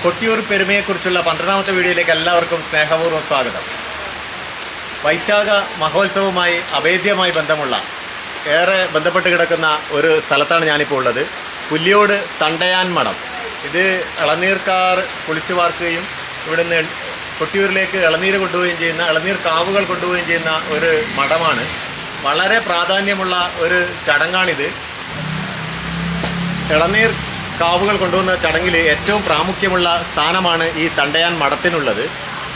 കൊട്ടിയൂർ പെരുമയെക്കുറിച്ചുള്ള 12ാമത്തെ വീഡിയോയിലേക്ക് എല്ലാവർക്കും സ്നേഹപൂർവ്വം സ്വാഗതം. വൈശാഖ മഹോത്സവവുമായി അഭേദ്യമായി ബന്ധമുള്ള ഏറെ ബന്ധപ്പെട്ട് കിടക്കുന്ന ഒരു സ്ഥലത്താണ് ഞാനിപ്പോൾ ഉള്ളത്. പുല്ലിയോട് തണ്ടയാൻ മഠം. ഇത് ഇളനീർക്കാർ കുളിച്ചു വാർക്കുകയും ഇവിടുന്ന് കൊട്ടിയൂരിലേക്ക് ഇളനീര് കൊണ്ടുപോവുകയും ചെയ്യുന്ന, ഇളനീർ കാവുകൾ കൊണ്ടുപോവുകയും ചെയ്യുന്ന ഒരു മഠമാണ്. വളരെ പ്രാധാന്യമുള്ള ഒരു ചടങ്ങാണിത്. ഇളനീർ കാവുകൾ കൊണ്ടുവന്ന ചടങ്ങിൽ ഏറ്റവും പ്രാമുഖ്യമുള്ള സ്ഥാനമാണ് ഈ തണ്ടയാൻ മഠത്തിനുള്ളത്.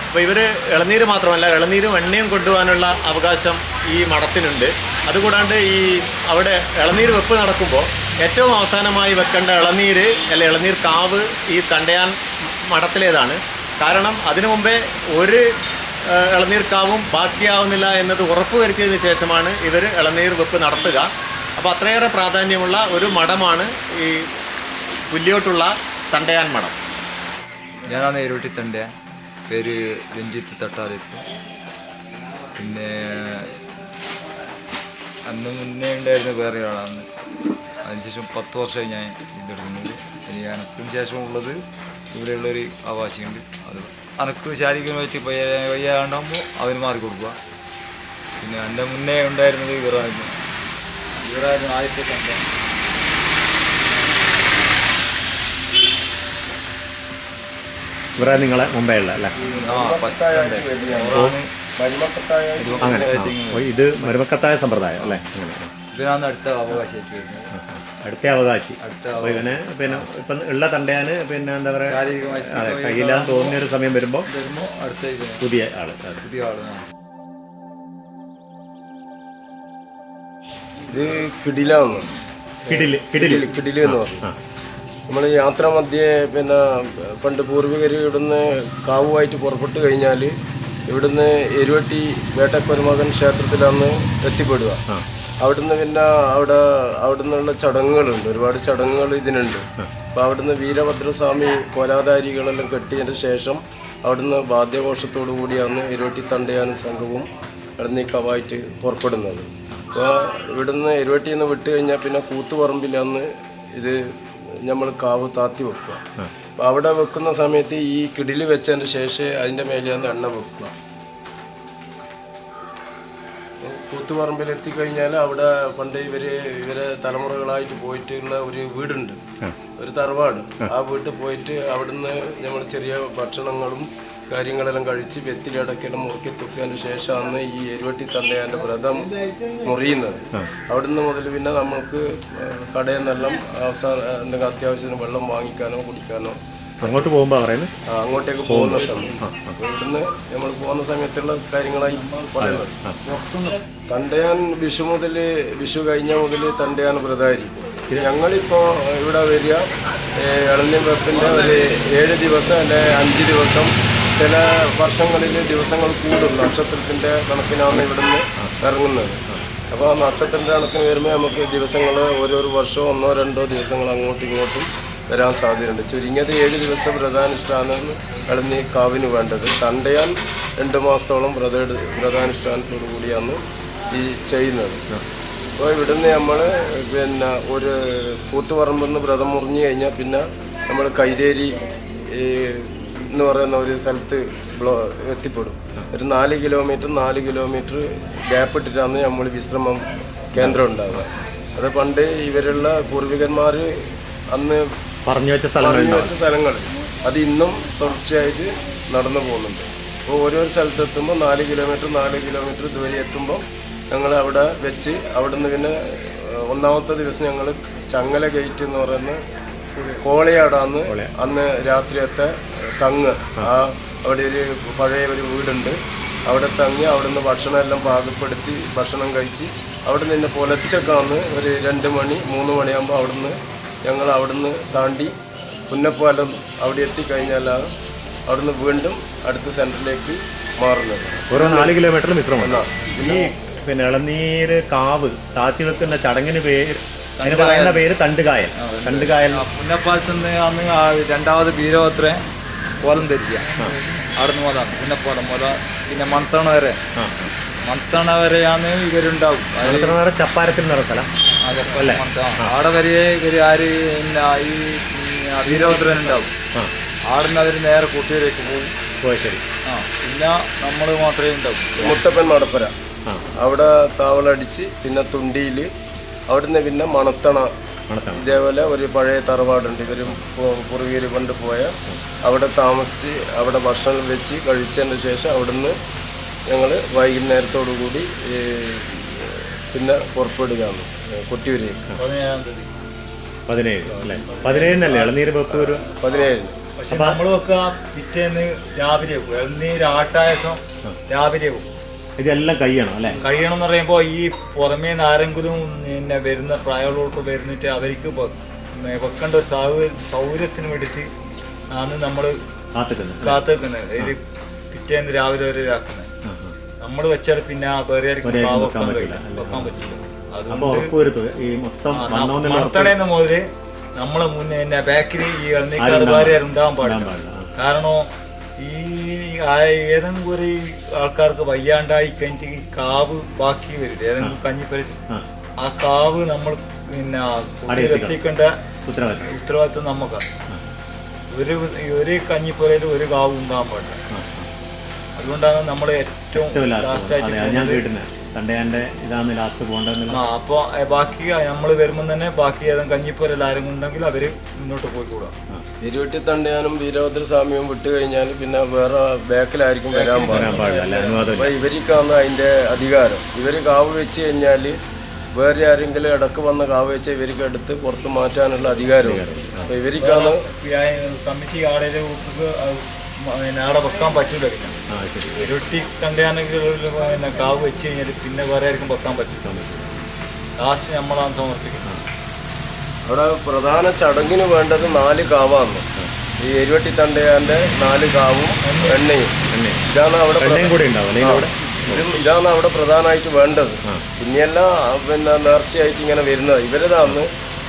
അപ്പോൾ ഇവർ ഇളനീര് മാത്രമല്ല, ഇളനീരും എണ്ണയും കൊണ്ടുപോകാനുള്ള അവകാശം ഈ മഠത്തിനുണ്ട്. അതുകൂടാണ്ട് ഈ അവിടെ ഇളനീർ വെപ്പ് നടക്കുമ്പോൾ ഏറ്റവും അവസാനമായി വെക്കേണ്ട ഇളനീര് അല്ല ഇളനീർ കാവ് ഈ തണ്ടയാൻ മഠത്തിലേതാണ്. കാരണം അതിനു മുമ്പേ ഒരു ഇളനീർ കാവും ബാക്കിയാവുന്നില്ല എന്നത് ഉറപ്പുവരുത്തിയതിന് ശേഷമാണ് ഇവർ ഇളനീർ വെപ്പ് നടത്തുക. അപ്പോൾ അത്രയേറെ പ്രാധാന്യമുള്ള ഒരു മഠമാണ് ഈ പുല്ലിയോട്ടുള്ള തണ്ടയാൻ മഠം. ഞാനാണ് ഇരുട്ടി തണ്ടയാൻ, പേര് രഞ്ജിത്ത് തട്ടാലിപ്പ്. പിന്നെ അന്ന് മുന്നേ ഉണ്ടായിരുന്ന വേറെ ഒരാളാണ്. അതിനുശേഷം 10 വർഷമായി ഞാൻ ഇതെടുക്കുന്നത്. ഇനി എനക്കും ശേഷമുള്ളത് ഇവിടെയുള്ളൊരു ആവാസിയുണ്ട്. അത് അനക്ക് ശാരീരികമായിട്ട് വയ്യാണ്ടാകുമ്പോൾ അവന് മാറി കൊടുക്കുക. പിന്നെ എൻ്റെ മുന്നേ ഉണ്ടായിരുന്നത് ഇവരായിരുന്നു ആദ്യത്തെ തണ്ടയാൻ. ഇവരെ നിങ്ങളെ മുമ്പേ ഉള്ള അല്ലേ? അങ്ങനെ ഇത് മരുമക്കത്തായ സമ്പ്രദായം അല്ലേ? ഇതിനാണ് അടുത്ത അവകാശമായിട്ട് വരുന്നത്. അടുത്ത അവകാശി. അപ്പോൾ ഇവന് പിന്നെ ഇപ്പം ഉള്ള തണ്ടയാന് പിന്നെ എന്താ പറയുക, അതെ, കയ്യില്ലാന്ന് തോന്നിയൊരു സമയം വരുമ്പോൾ അടുത്ത പുതിയ ആള്. ഇത് കിടിലാണ്. കിടില് എന്ന് പറഞ്ഞു. നമ്മൾ യാത്രാ മധ്യേ പിന്നെ പണ്ട് പൂർവികർ ഇവിടുന്ന് കാവുമായിട്ട് പുറപ്പെട്ട് കഴിഞ്ഞാൽ ഇവിടുന്ന് എരുവട്ടി വേട്ടക്കൊരുമകൻ ക്ഷേത്രത്തിലാണ് എത്തിപ്പെടുക. അവിടുന്ന് പിന്നെ അവിടുന്നുള്ള ചടങ്ങുകളുണ്ട്, ഒരുപാട് ചടങ്ങുകൾ ഇതിനുണ്ട്. അപ്പോൾ അവിടുന്ന് വീരഭദ്രസ്വാമി കോലാധാരികളെല്ലാം കെട്ടിയതിന് ശേഷം അവിടുന്ന് വാദ്യഘോഷത്തോടു കൂടിയാണ് എരുവട്ടി തണ്ടയാനും സംഘവും ഇളനീക്കാവായിട്ട് പുറപ്പെടുന്നത്. അപ്പോൾ ഇവിടുന്ന് എരുവട്ടിയിൽ നിന്ന് വിട്ട് കഴിഞ്ഞാൽ പിന്നെ കൂത്തുപറമ്പിലാണ് ഇത് നമ്മൾ കാവ് താത്തി വെക്കുക. അപ്പോൾ അവിടെ വെക്കുന്ന സമയത്ത് ഈ കിടില് വെച്ചതിന് ശേഷം അതിൻ്റെ മേലെയാണ് എണ്ണ വെക്കുക. കൂത്തുപറമ്പിൽ എത്തിക്കഴിഞ്ഞാൽ അവിടെ പണ്ട് ഇവരെ തലമുറകളായിട്ട് പോയിട്ടുള്ള ഒരു വീടുണ്ട്, ഒരു തറവാട്. ആ വീട്ടിൽ പോയിട്ട് അവിടുന്ന് നമ്മൾ ചെറിയ ഭക്ഷണങ്ങളും കാര്യങ്ങളെല്ലാം കഴിച്ച് വെത്തിലടക്കെല്ലാം മുറുക്കി തുക്കിയതിന് ശേഷമാണ് ഈ എരുവട്ടി തണ്ടയാൻ്റെ വ്രതം മുറിയുന്നത്. അവിടുന്ന് മുതൽ പിന്നെ നമുക്ക് കടയിൽ നിന്നെല്ലാം എന്തെങ്കിലും അത്യാവശ്യത്തിന് വെള്ളം വാങ്ങിക്കാനോ കുടിക്കാനോ അങ്ങോട്ട് പോകുമ്പോൾ പറയുന്നത് അങ്ങോട്ടേക്ക് പോകുന്ന സമയം. ഇവിടുന്ന് നമ്മൾ പോകുന്ന സമയത്തുള്ള കാര്യങ്ങളായി പറയുന്നത്. തണ്ടയാൻ വിഷു കഴിഞ്ഞ മുതൽ തണ്ടയാൻ വ്രതമായിരിക്കും. ഞങ്ങളിപ്പോൾ ഇവിടെ വരിക ഇളനീർ വെപ്പിൻ്റെ ഒരു 7 ദിവസം അല്ലെ 5 ദിവസം, ചില വർഷങ്ങളിൽ ദിവസങ്ങൾ കൂടും. നക്ഷത്രത്തിൻ്റെ കണക്കിനാണ് ഇവിടുന്ന് ഇറങ്ങുന്നത്. അപ്പോൾ നക്ഷത്രത്തിൻ്റെ കണക്കിന് വരുമ്പോൾ നമുക്ക് ദിവസങ്ങൾ ഓരോ വർഷവും 1-2 ദിവസങ്ങൾ അങ്ങോട്ടും ഇങ്ങോട്ടും വരാൻ സാധ്യതയുണ്ട്. ചുരുങ്ങിയത് 7 ദിവസം വ്രതാനുഷ്ഠാനമാണ് ഇളനീർ കാവിന് വേണ്ടത്. തണ്ടയാൻ 2 മാസത്തോളം വ്രതാനുഷ്ഠാനത്തോടു കൂടിയാണ് ഈ ചെയ്യുന്നത്. അപ്പോൾ ഇവിടുന്ന് നമ്മൾ പിന്നെ ഒരു കൂത്തുപറമ്പെന്ന് വ്രതം മുറിഞ്ഞു കഴിഞ്ഞാൽ പിന്നെ നമ്മൾ കൈതേരി എന്ന് പറയുന്ന ഒരു സ്ഥലത്ത് എത്തിപ്പെടും. ഒരു 4 കിലോമീറ്റർ ഗ്യാപ്പ് ഇട്ടിട്ടാണ് നമ്മൾ വിശ്രമം കേന്ദ്രം ഉണ്ടാവുക. അത് പണ്ട് ഇവരുള്ള പൂർവികന്മാർ അന്ന് പറഞ്ഞു വെച്ച സ്ഥലങ്ങൾ അത് ഇന്നും തുടർച്ചയായിട്ട് നടന്നു പോകുന്നുണ്ട്. അപ്പോൾ ഓരോ സ്ഥലത്തെത്തുമ്പോൾ 4 കിലോമീറ്റർ ദൂരെ എത്തുമ്പോൾ ഞങ്ങൾ അവിടെ വെച്ച് അവിടുന്ന് പിന്നെ 1ാമത്തെ ദിവസം ഞങ്ങൾ ചങ്ങല ഗേറ്റ് എന്ന് പറയുന്ന കോളയാടാന്ന് അന്ന് രാത്രിയത്തെ തങ്ങ്. അവിടെ ഒരു പഴയ ഒരു വീടുണ്ട്, അവിടെ തങ്ങി അവിടുന്ന് ഭക്ഷണം എല്ലാം പാകപ്പെടുത്തി ഭക്ഷണം കഴിച്ച് അവിടുന്ന് തന്നെ പുലച്ചക്കാന്ന് ഒരു 2 മണി 3 മണിയാകുമ്പോൾ അവിടുന്ന് താണ്ടി പുന്നപ്പാലം അവിടെ എത്തിക്കഴിഞ്ഞാലാണ് അവിടുന്ന് വീണ്ടും അടുത്ത സെൻറ്ററിലേക്ക് മാറുന്നത്. ഓരോ 4 കിലോമീറ്ററിലും വിശ്രമം. ഈ പിന്നെ ഇളനീര് കാവ് താത്തി വെക്കുന്ന ചടങ്ങിന് പറയുന്ന പേര് തണ്ടുകായൽ. പുന്നപ്പാലത്ത് നിന്ന് അന്ന് 2ാമത് വീരഭദ്ര കോലം ധരിക്കുക. അവിടെ നിന്ന് മുതലാണ് പുന്നപ്പാലം മുതൽ പിന്നെ മന്തണ വരെയാണ് ഇവരുണ്ടാവും. ചപ്പാരത്തിൽ എന്ന് പറഞ്ഞ സ്ഥലം. അവിടെ വരെ ഇവർ ആര് ഈ വീരഭദ്രൻ ഉണ്ടാവും. ആടുന്ന് അവർ നേരെ കൊട്ടിയൂരേക്ക് പോകും. ശരി. പിന്നെ നമ്മൾ മാത്രമേ ഉണ്ടാവും. മുത്തപ്പൻ മടപ്പര ആ അവിടെ താവളടിച്ച് പിന്നെ തുണ്ടിയിൽ അവിടുന്ന് പിന്നെ മണത്തണ ഇതേപോലെ ഒരു പഴയ തറവാടുണ്ട്. ഇവരും പൂർവീകർ കൊണ്ട് പോയ അവിടെ താമസിച്ച് അവിടെ ഭക്ഷണം വെച്ച് കഴിച്ചതിന് ശേഷം അവിടുന്ന് ഞങ്ങൾ വൈകുന്നേരത്തോടു കൂടി പിന്നെ പുറപ്പെടുകയാണ് കൊട്ടിയൂരേക്ക്. 17 അല്ലേ? 17 ഇളനീര് വെപ്പ് ഒരു 17. പക്ഷെ നമ്മൾ വെക്കുക പിറ്റേന്ന് രാവിലെ വെക്കും. ഇളനീര് ആട്ടായസം രാവിലെ വെക്കും. ഇതെല്ലാം കഴിയണം അല്ലേ? കഴിയണം എന്ന് പറയുമ്പോൾ ഈ പുറമേ നിന്ന് ആരെങ്കിലും പിന്നെ വരുന്ന പ്രായമുള്ളവർക്ക് വരുന്നിട്ട് അവർക്ക് വെക്കേണ്ട ഒരു സൗകര്യത്തിന് വേണ്ടിയിട്ട് ആണ് നമ്മൾ കാത്തു വെക്കുന്നത്. ഇത് പിറ്റേന്ന് രാവിലെ വരെ ഇതാക്കുന്നത്. നമ്മൾ വെച്ചാൽ പിന്നെ വേറെ വെക്കാൻ പറ്റില്ല. മണത്തണേന്ന് മുതല് നമ്മളെ മുന്നേ തന്നെ ബാക്കിൽ ഈ ഇളനീക്കാർ വേറെ ഉണ്ടാകാൻ പാടില്ല. കാരണം ഈ ഏതെങ്കിലും ഒരു ആൾക്കാർക്ക് വയ്യാണ്ടായി കഴിഞ്ഞിട്ട് ഈ കാവ് ബാക്കി വരില്ല ഏതെങ്കിലും കഞ്ഞിപ്പരത്തിൽ. ആ കാവ് നമ്മൾ പിന്നെ എത്തിക്കേണ്ട ഉത്തരവാദിത്വം നമുക്കാണ്. ഒരു കഞ്ഞിപ്പുരയിൽ ഒരു കാവ് ഉണ്ടാകാൻ പാടില്ല. അതുകൊണ്ടാണ് നമ്മൾ ഏറ്റവും അപ്പൊ ബാക്കി നമ്മൾ വരുമ്പോൾ തന്നെ ബാക്കി ഏതെങ്കിലും കഞ്ഞിപ്പുരയിൽ ആരെങ്കിലും ഉണ്ടെങ്കിൽ അവര് മുന്നോട്ട് പോയിക്കൂടാ. ഇരുവട്ടി തണ്ടയാനും വീരഭദ്രസ്വാമിയും വിട്ടു കഴിഞ്ഞാൽ പിന്നെ വേറെ ബാക്കിലായിരിക്കും വരാൻ പാടില്ല. അപ്പൊ ഇവർക്കാണ് അതിന്റെ അധികാരം. ഇവര് കാവ് വെച്ച് കഴിഞ്ഞാൽ വേറെ ആരെങ്കിലും ഇടക്ക് വന്ന കാവ് വെച്ച് ഇവർക്ക് എടുത്ത് പുറത്ത് മാറ്റാനുള്ള അധികാരമുണ്ട്. അപ്പൊ ഇവർക്കാണ് കമ്മിറ്റി ആളുടെ അവിടെ വെക്കാൻ പറ്റൂല. ഇരുട്ടി തണ്ടയാണെങ്കിൽ പിന്നെ കാവ് വെച്ച് കഴിഞ്ഞാൽ പിന്നെ വേറെ ആർക്കും വെക്കാൻ പറ്റില്ല. ലാസ്റ്റ് നമ്മളാണ് സമർപ്പിക്കുന്നത്. അവിടെ പ്രധാന ചടങ്ങിന് വേണ്ടത് 4 കാവാണ്. ഈ എരുവട്ടി തണ്ടയാന്റെ 4 കാവും എണ്ണയും. ഇതാണ് അവിടെ പ്രധാനമായിട്ട് വേണ്ടത്. പിന്നെയെല്ലാം പിന്നെ നേർച്ചയായിട്ട് ഇങ്ങനെ വരുന്നത് ഇവരതാണ്.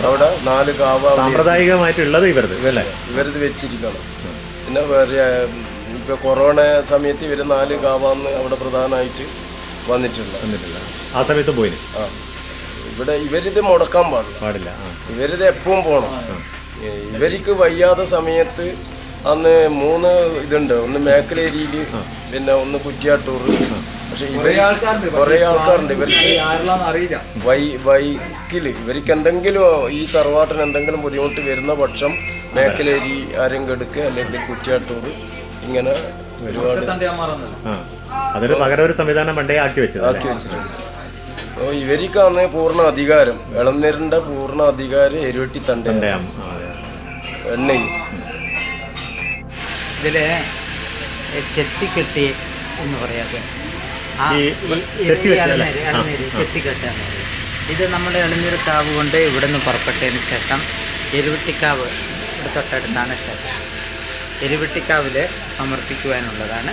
അവിടെ 4 കാവ സാമ്പ്രദായികമായിട്ടുള്ളത് ഇവരത് വെച്ചിരിക്കണം. പിന്നെ വേറെ ഇപ്പൊ കൊറോണ സമയത്ത് ഇവര് 4 കാവാന്ന് അവിടെ പ്രധാനമായിട്ട് വന്നിട്ടില്ല. ആ സമയത്ത് പോയി. ഇവിടെ ഇവരിത് മുടക്കാൻ പാടില്ല. ഇവരിത് എപ്പോഴും പോകണം. ഇവർക്ക് വയ്യാത്ത സമയത്ത് അന്ന് 3 ഇതുണ്ട്. ഒന്ന് മേക്കലേരിയില് പിന്നെ ഒന്ന് കുറ്റിയാട്ടൂർ. പക്ഷെ കുറെ ആൾക്കാരുണ്ട് ഇവർക്ക് വൈക്കില് ഇവർക്ക് എന്തെങ്കിലും ഈ തറവാട്ടിന് എന്തെങ്കിലും ബുദ്ധിമുട്ട് വരുന്ന പക്ഷം മേക്കലേരി ആരെങ്കിലും എടുക്കുക അല്ലെങ്കിൽ കുറ്റിയാട്ടൂർ ഇങ്ങനെ ഒരുപാട് അതൊരു പകരം ഒരു സംവിധാനം പണ്ടേ ആക്കി വെച്ചിട്ടുണ്ട്. അപ്പോൾ ഇവർക്കാണ് പൂർണ്ണ അധികാരം. ഇളനീരിന്റെ പൂർണ്ണ അധികാരം എരുവട്ടി തണ്ടയാം എണ്ണയും. ഇതില് ചെത്തിക്കെട്ടി എന്ന് പറയാതെ ചെത്തിക്കെട്ട്. ഇത് നമ്മുടെ ഇളനീർ കാവ് കൊണ്ട് ഇവിടെ നിന്ന് പുറപ്പെട്ടതിന് ശേഷം എരുവട്ടിക്കാവ് ഇവിടെ തൊട്ടടുത്താണ് ക്ഷേത്രം. എരുവട്ടിക്കാവില് സമർപ്പിക്കുവാനുള്ളതാണ്.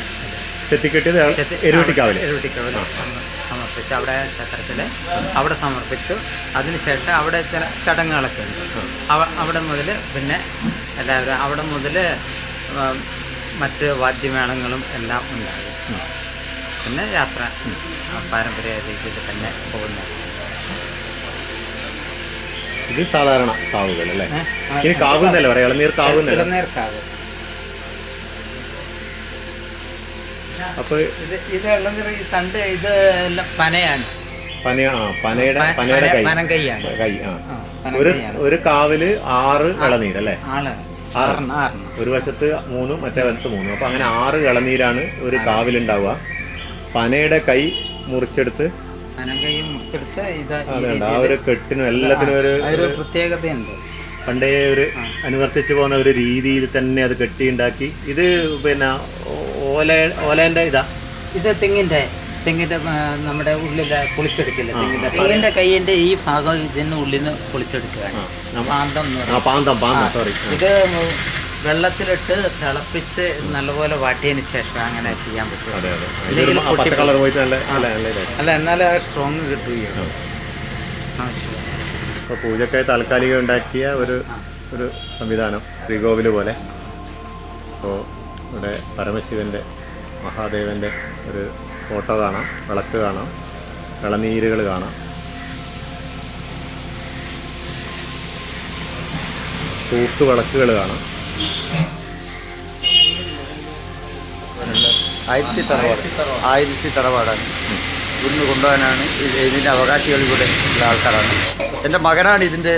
എരുവട്ടിക്കാവില് സമർപ്പിച്ചു. അവിടെ ക്ഷേത്രത്തിൽ അവിടെ സമർപ്പിച്ചു. അതിനുശേഷം അവിടെ ചില ചടങ്ങുകളൊക്കെ ഉണ്ട്. അവിടെ മുതൽ പിന്നെ എല്ലാവരും അവിടെ മുതൽ മറ്റ് വാദ്യമേളങ്ങളും എല്ലാം ഉണ്ടാകും. പിന്നെ യാത്ര പാരമ്പര്യ രീതിയിൽ തന്നെ പോകുന്നത്. ഇത് സാധാരണ കാവുകൾ അല്ലേ? കാവ് എന്നല്ല പറയാം, ഇളനീർ കാവ്. ഇളനീർ കാവ്. അപ്പൊ ഇത് ഇളനീർ ഈ തണ്ട് ഇത് എല്ലാം പനയാണ്. പനങ്കൈയാണ്. ഒരു കാവില് 6 ഇളനീർ അല്ലേ? 6. ഒരു വശത്ത് 3 മറ്റേ വശത്ത് 3. അപ്പൊ അങ്ങനെ 6 ഇളനീരാണ് ഒരു കാവിലുണ്ടാവുക. പനയുടെ കൈ മുറിച്ചെടുത്ത് ആ ഒരു കെട്ടിനും എല്ലാത്തിനും ഒരു പ്രത്യേകതയുണ്ട്. പണ്ടേ ഒരു അനുവർത്തിച്ചു പോകുന്ന ഒരു രീതിയിൽ തന്നെ അത് കെട്ടിയുണ്ടാക്കി. ഇത് പിന്നെ ഓലേന്റെ ഇത് തെങ്ങിന്റെ നമ്മുടെ ഉള്ളിലെ പൊളിച്ചെടുക്കില്ല. തെങ്ങിന്റെ കൈയിന്റെ ഈ ഭാഗം ഇതിന് ഉള്ളിൽ നിന്ന് പൊളിച്ചെടുക്കുകയാണ്. ഇത് വെള്ളത്തിലിട്ട് തിളപ്പിച്ച് നല്ലപോലെ വാട്ടിയതിന് ശേഷം അങ്ങനെ ചെയ്യാൻ പറ്റും. അല്ല, എന്നാലും സ്ട്രോങ് കിട്ടുകയാണ്. ഇപ്പോൾ പൂജക്കായി താൽക്കാലികം ഉണ്ടാക്കിയ ഒരു സംവിധാനം ശ്രീകോവിൽ പോലെ. അപ്പോൾ ഇവിടെ പരമശിവൻ്റെ മഹാദേവൻ്റെ ഒരു ഫോട്ടോ കാണാം, വിളക്ക് കാണാം, ഇളനീരുകൾ കാണാം, തൂക്ക് വിളക്കുകൾ കാണാം. ആയിരത്തി തറവാടാണ്. ഇവിടുന്ന് കൊണ്ടുപോകാനാണ് ഇതിൻ്റെ അവകാശികൾ ഇവിടെ ഉള്ള ആൾക്കാരാണ്. എൻ്റെ മകനാണ് ഇതിൻ്റെ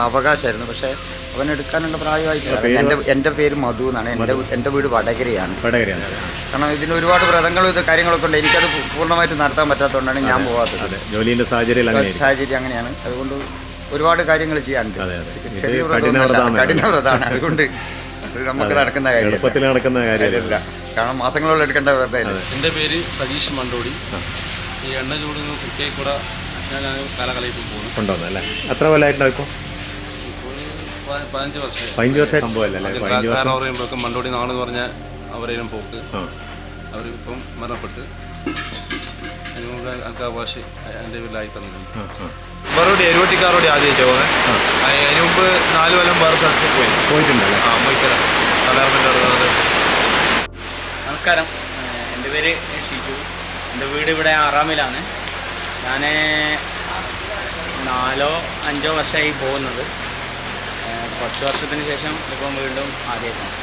അവകാശമായിരുന്നു, പക്ഷേ അവനെടുക്കാനുള്ള പ്രായമായിട്ടില്ല. എൻ്റെ പേര് മധു എന്നാണ്. എൻ്റെ വീട് വടകരയാണ്. കാരണം ഇതിന് ഒരുപാട് വ്രതങ്ങളും ഇത് കാര്യങ്ങളൊക്കെ ഉണ്ട്. എനിക്കത് പൂർണ്ണമായിട്ട് നടത്താൻ പറ്റാത്തതുകൊണ്ടാണ് ഞാൻ പോകാത്തത്. ജോലിൻ്റെ സാഹചര്യം അങ്ങനെയാണ്. അതുകൊണ്ട് ഒരുപാട് കാര്യങ്ങൾ ചെയ്യാനുണ്ട്. ചെറിയ കഠിന വ്രതമാണ്. അതുകൊണ്ട് നമുക്ക് നടക്കുന്ന കാര്യമില്ല. കാരണം മാസങ്ങളോളം എടുക്കേണ്ട വ്രതമല്ല. എൻ്റെ പേര് സതീഷ് മണ്ടോടി. ഈ എണ്ണ ചൂടുന്ന കുട്ടിയെ കൂടെ ഞാൻ കാലകളായിട്ട് പോകുന്നു. അല്ലേ? എത്ര കൊല്ലമായിട്ടുണ്ടോ ഇപ്പോൾ? 15 വർഷം. 15 വർഷം സംഭവമല്ലേ? കാരണം പറയുമ്പോഴേക്കും മണ്ടോടി നാളെന്ന് പറഞ്ഞാൽ അവരേലും പോക്ക് അവരിപ്പം മരണപ്പെട്ട് അതിനുള്ള അവകാശം എൻ്റെ വീട്ടിലായി തന്നിട്ടുണ്ട്. വേറോടി എരുവട്ടിക്കാരോടി ആദ്യമായിട്ട് പോകുന്നത്. അതിന് മുമ്പ് 4 കൊല്ലം വേറെ സ്ഥലത്ത് പോയിട്ടുണ്ടല്ലോ. മൊയ്ക്കര കലാർമൻ്റെ. നമസ്കാരം, എൻ്റെ പേര് ഷിജു. എൻ്റെ വീട് ഇവിടെ ആറാമിലാണ്. ഞാൻ 4-5 വർഷമായി പോകുന്നത്. കുറച്ച് വർഷത്തിന് ശേഷം ഇപ്പം വീണ്ടും ആദ്യമായിട്ടാണ്.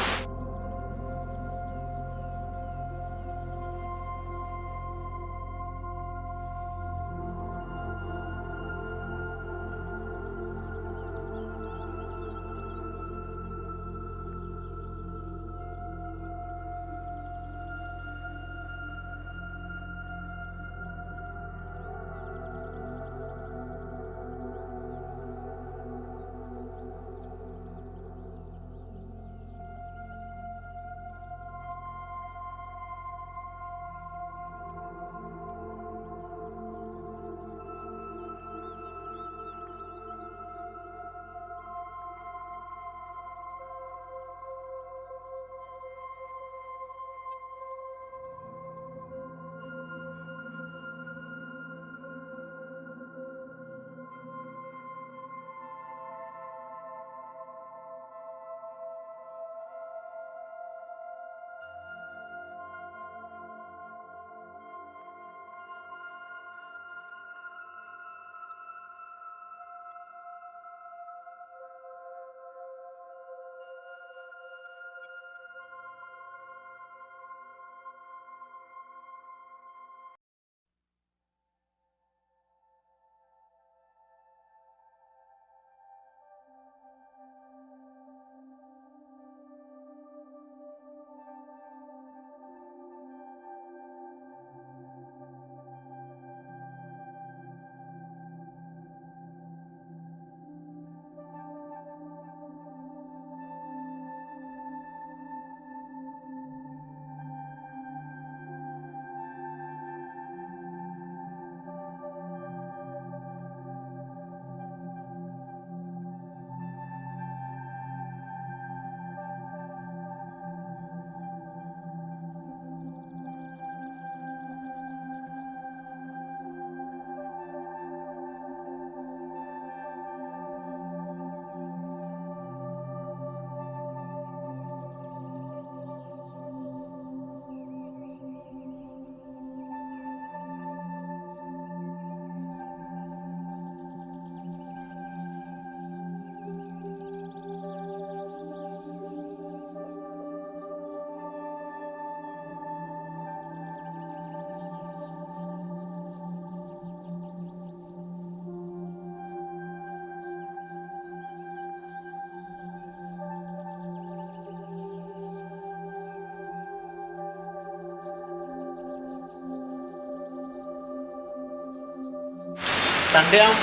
തണ്ടയാം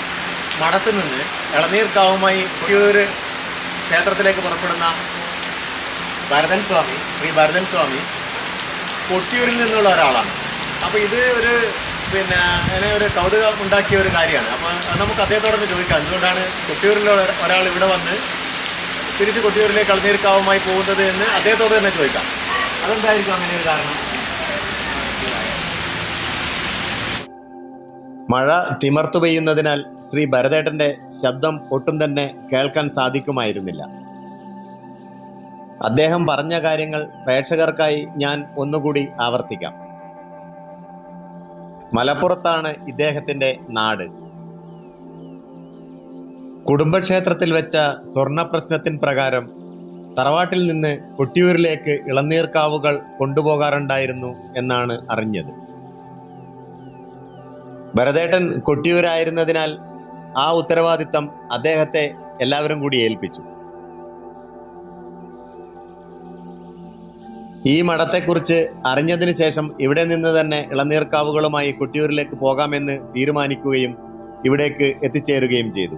മഠത്തിൽ നിന്ന് ഇളനീർക്കാവുമായി കൊട്ടിയൂർ ക്ഷേത്രത്തിലേക്ക് പുറപ്പെടുന്ന ഭരതൻ സ്വാമി, ശ്രീ ഭരതൻ സ്വാമി കൊട്ടിയൂരിൽ നിന്നുള്ള ഒരാളാണ്. അപ്പോൾ ഇത് ഒരു അങ്ങനെ ഒരു കൗതുകം ഉണ്ടാക്കിയ ഒരു കാര്യമാണ്. അപ്പോൾ അത് നമുക്ക് അദ്ദേഹത്തോടൊന്ന് ചോദിക്കാം, എന്തുകൊണ്ടാണ് കൊട്ടിയൂരിലുള്ള ഒരാൾ ഇവിടെ വന്ന് തിരിച്ച് കൊട്ടിയൂരിലേക്ക് ഇളനീർക്കാവുമായി പോകുന്നത് എന്ന് അദ്ദേഹത്തോട് തന്നെ ചോദിക്കാം. അതെന്തായിരിക്കും അങ്ങനെ ഒരു കാരണം? മഴ തിമർത്തു പെയ്യുന്നതിനാൽ ശ്രീ ഭരതേട്ടൻ്റെ ശബ്ദം ഒട്ടും തന്നെ കേൾക്കാൻ സാധിക്കുമായിരുന്നില്ല. അദ്ദേഹം പറഞ്ഞ കാര്യങ്ങൾ പ്രേക്ഷകർക്കായി ഞാൻ ഒന്നുകൂടി ആവർത്തിക്കാം. മലപ്പുറത്താണ് ഇദ്ദേഹത്തിൻ്റെ നാട്. കുടുംബക്ഷേത്രത്തിൽ വെച്ച സ്വർണ്ണ പ്രശ്നത്തിൻ പ്രകാരം തറവാട്ടിൽ നിന്ന് കൊട്ടിയൂരിലേക്ക് ഇളനീർക്കാവുകൾ കൊണ്ടുപോകാറുണ്ടായിരുന്നു എന്നാണ് അറിഞ്ഞത്. ഭരതേട്ടൻ കൊട്ടിയൂരായിരുന്നതിനാൽ ആ ഉത്തരവാദിത്തം അദ്ദേഹത്തെ എല്ലാവരും കൂടി ഏൽപ്പിച്ചു. ഈ മഠത്തെക്കുറിച്ച് അറിഞ്ഞതിന് ശേഷം ഇവിടെ നിന്ന് തന്നെ ഇളനീർക്കാവുകളുമായി കൊട്ടിയൂരിലേക്ക് പോകാമെന്ന് തീരുമാനിക്കുകയും ഇവിടേക്ക് എത്തിച്ചേരുകയും ചെയ്തു.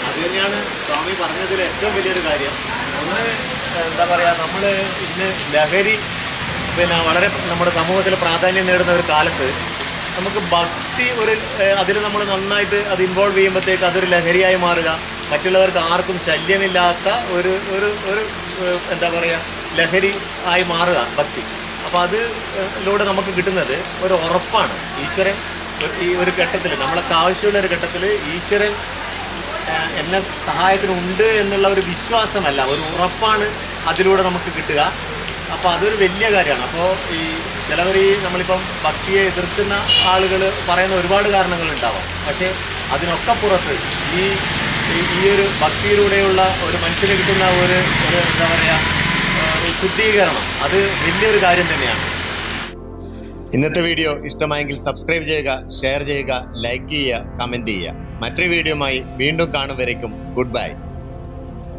അത് തന്നെയാണ് സ്വാമി പറഞ്ഞതിൽ ഏറ്റവും വലിയൊരു കാര്യം. ഒന്ന് എന്താ പറയുക, നമ്മൾ ഇന്ന് ലഹരി വളരെ നമ്മുടെ സമൂഹത്തിൽ പ്രാധാന്യം നേടുന്ന ഒരു കാലത്ത് നമുക്ക് ഭക്തി അതിൽ നമ്മൾ നന്നായിട്ട് അത് ഇൻവോൾവ് ചെയ്യുമ്പോഴത്തേക്ക് അതൊരു ലഹരിയായി മാറുക, മറ്റുള്ളവർക്ക് ആർക്കും ശല്യമില്ലാത്ത ഒരു എന്താ പറയുക ലഹരി ആയി മാറുക ഭക്തി. അപ്പോൾ അതിലൂടെ നമുക്ക് കിട്ടുന്നത് ഒരു ഉറപ്പാണ്. ഈശ്വരൻ ഈ ഒരു ഘട്ടത്തിൽ, നമ്മളൊക്കെ ആവശ്യമുള്ള ഒരു ഘട്ടത്തിൽ ഈശ്വരൻ എന്നെ സഹായത്തിനുണ്ട് എന്നുള്ള ഒരു വിശ്വാസമല്ല, ഒരു ഉറപ്പാണ് അതിലൂടെ നമുക്ക് കിട്ടുക. അപ്പോൾ അതൊരു വലിയ കാര്യമാണ്. അപ്പോൾ ഈ ചിലവർ നമ്മളിപ്പം ഭക്തിയെ എതിർക്കുന്ന ആളുകൾ പറയുന്ന ഒരുപാട് കാരണങ്ങളുണ്ടാവാം. പക്ഷേ അതിനൊക്കെ പുറത്ത് ഈ ഒരു ഭക്തിയിലൂടെയുള്ള ഒരു മനുഷ്യന് കിട്ടുന്ന ഒരു എന്താ പറയുക ശുദ്ധീകരണം, അത് വലിയൊരു കാര്യം തന്നെയാണ്. ഇന്നത്തെ വീഡിയോ ഇഷ്ടമായെങ്കിൽ സബ്സ്ക്രൈബ് ചെയ്യുക, ഷെയർ ചെയ്യുക, ലൈക്ക് ചെയ്യുക, കമൻറ്റ് ചെയ്യുക. മറ്റൊരു വീഡിയോയുമായി വീണ്ടും കാണും വരേക്കും ഗുഡ് ബൈ.